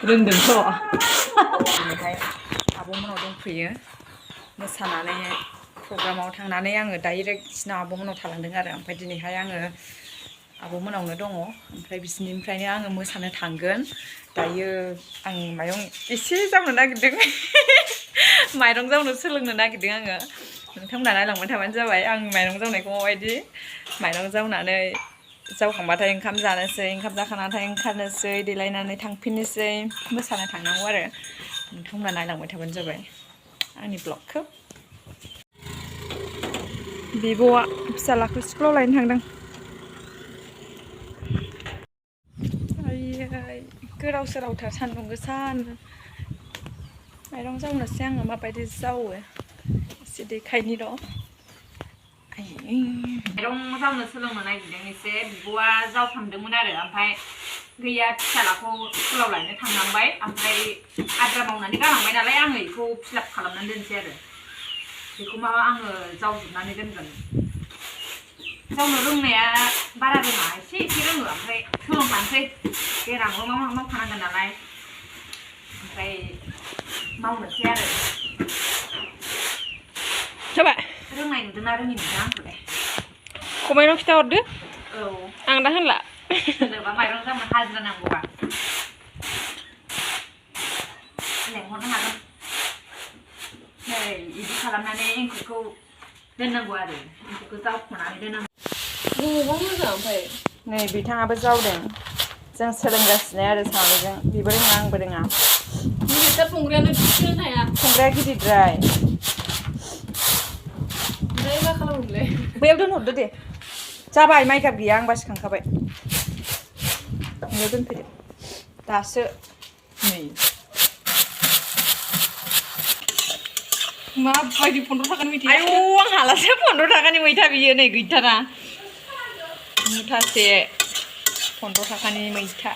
रोंदोंथ' दिनैहाय आब'मोनाव दंफैयो मोसानानै प्रग्रामाव थांनानै आङो डाइरेक्ट बिसिनाव आब'मोनाव थालांदों आरो ओमफ्राय दिनैहाय आङो आब'मोनावनो दङ ओमफ्राय बिसिनिफ्रायनो आङो मोसानो थांगोन दायो आं माइरं एसे जावनो नागिरदों माइरं जावनो सोलोंनो नागिरदों आङो नोंथांमोना नायलांबाय थाबानो जाबाय आं माइरं जावनायखौ माबायदि माइरं जावनानै जावखांबाथाय ओंखाम जानोसै ओंखाम जाखांनानै ओंखारनोसै देलायनानै थांफिननोसै मोसानो थांनांगौ आरो नोंथांमोना नायलांबाय थाबानो जाबाय आंनि ब्लगखौ बिब'आ फिसालाखौ स्कुलाव लायनो थांदों आयै गोदाव सोरावथार सान्दुं गोसानो माइरं जावनोसै आङो माबायदि जावो एसे देखायनि र' माइरं जावनो सोलोंनो नागिरदों एसे बिब'आ जावखांदोंमोन आरो ओमफ्राय गैया फिसालाखौ स्कुलाव लायनो थांनांबाय ओमफ्राय आद्रा मावनानै गालांबाय नालाय आङो बेखौ फिलाप खालामनानै दोनसै आरो बेखौ माबा आङो जावजोबनानै दोनगोन जावनो रोंनाया बारा रोङा एसे रोङो ओमफ्राय सोलोंखानोसै देनांबो मावखानांगोन नालाय ओमफ्राय मावनोसै आरो जाबाय रोंनाय नुदोंना रोङि नुदों आंखौलाय खमायनाव खिथाहरदो औ आं दा होनला होनोबा माइरं जावनो हाजिरा नांगौबा लेंहरनो हागोन नै बिदि खालामनानै एंखुरखौ दोननांगौ आरो एंखुरखौ जावख'नानै दोननांगौ गोबां मोजां ओमफ्राय नै बिथाङाबो जावदों जों सोलोंगासिनो आरो सानैजों बेबो रोङा आंबो रोङा गिदिरथार संग्रायानो थिखोनो हाया संग्राया गिदिरद्राय ओमफ्राय मा खालामोमोनलाय बैयाव दोनहरदो दे जाबाय माइगाब गैया आं बासिखांखाबाय बेयाव दोनफैदो दासो नै माबायदि 15 थाखानि मैथा आयौ आं हालासो 15 थाखानि मैथा बियो नै गैथारा मुथासे 15 थाखानि मैथा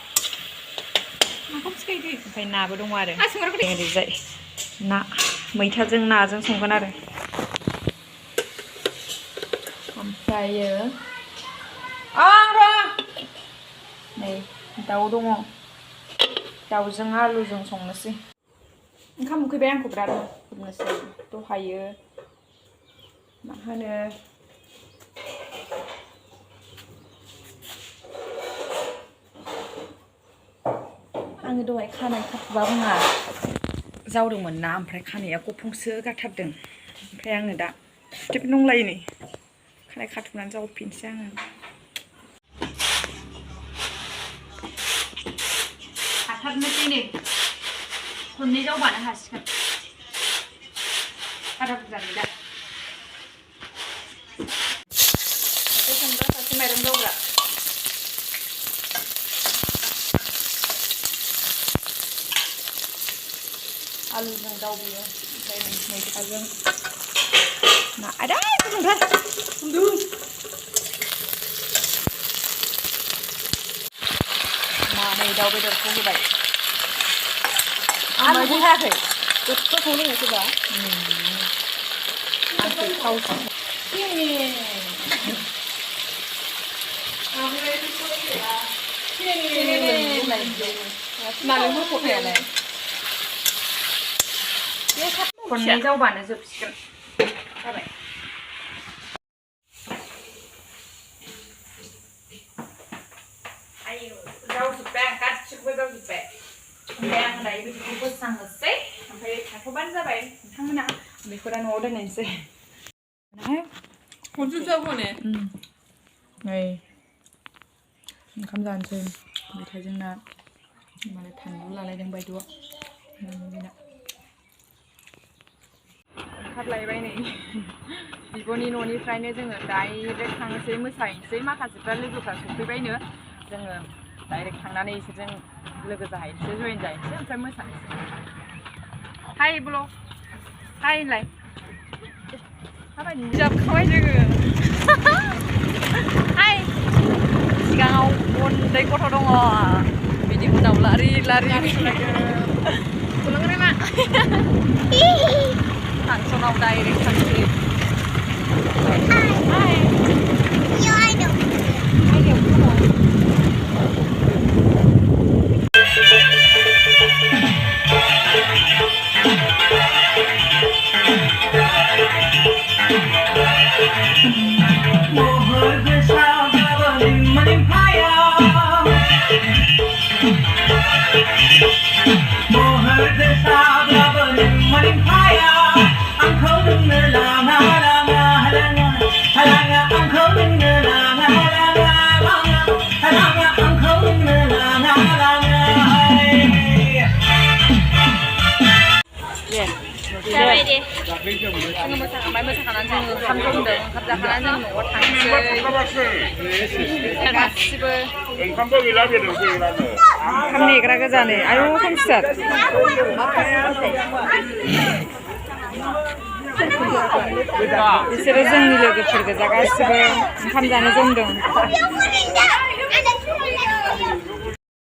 ओमफ्राय नाबो दङ आरो ओरैजाय ना मैथाजों नाजों संगोन आरो ओमफ्रायो नै दाउ दङ दाउजों आलुजों संनोसै ओंखाम उखैबाय आंखौ बिराद खुरनोसै दहायो मा होनो आङो दहाय खानाय खाथुबा बुङा जावदोंमोन ना ओमफ्राय खानाया गफंसो गारथारदों ओमफ्राय आङो दा सुथेब नंलायो नै खानाय खाथुबनानै जावफिनसै आङो हाथारनोसै नै खननै जावबानो हासिगोन बारा बुरजा गैला सासे संग्रा सासे माइरं जावग्रा आलुजों दाउबियो ओमफ्राय मैथाजों ना आदा गुदुंथार गुदुं नै दाउ बेदरखौ होबाय आलुखौ हायाखै गोथौखौ लोङोसोबा आंखौ थावसो नालेंखर खथायालाय खननै जावबानो जोबसिगोन जाबाय आयौ जावजोब्बाय आं गासिखौबो जावजोब्बाय ओमफ्राय आं दायो बेखौ बोस्रांनोसै ओमफ्राय थाथ'बानो जाबाय नोंथांमोना बेखौ दा न'आव दोननोसै नै ओंखाम जानोसै मैथाजों ना माने फानलु लालायदों बायद'आ बेना ओंखारलायबाय नै बिब'नि न'निफ्रायनो जोङो डाइरेक्ट थांनोसै मोसाहैनोसै माखासेफ्रा लोगोफ्रा सफैबायनो जोङो डाइरेक्ट थांनानै इसोरजों लोगो जाहैनोसै जइन जाहैनोसै ओमफ्राय मोसानोसै हाय ब्लग हाय होनलाय माबायदि जाबखाबाय जोङो हाय सिगाङाव उन्दै गथ' दङ बिनि उनाव लारि लारि थुलुंगामा फांसनाव डाइरेक्ट थांसै हाय आयदायाव दङ जोङो मोसाखांबाय मोसाखांनानै जोङो ओंखाम जमदों ओंखाम जाखांनानै जों न'आव थांसै गासिबो ओंखामबो गैला बेदरबो गैलानो ओंखाम नेग्रा गोजा नै आयौ खोमसिथार बिसोरो जोंनि लोगोफोर गोजा गासिबो ओंखाम जानो जमदों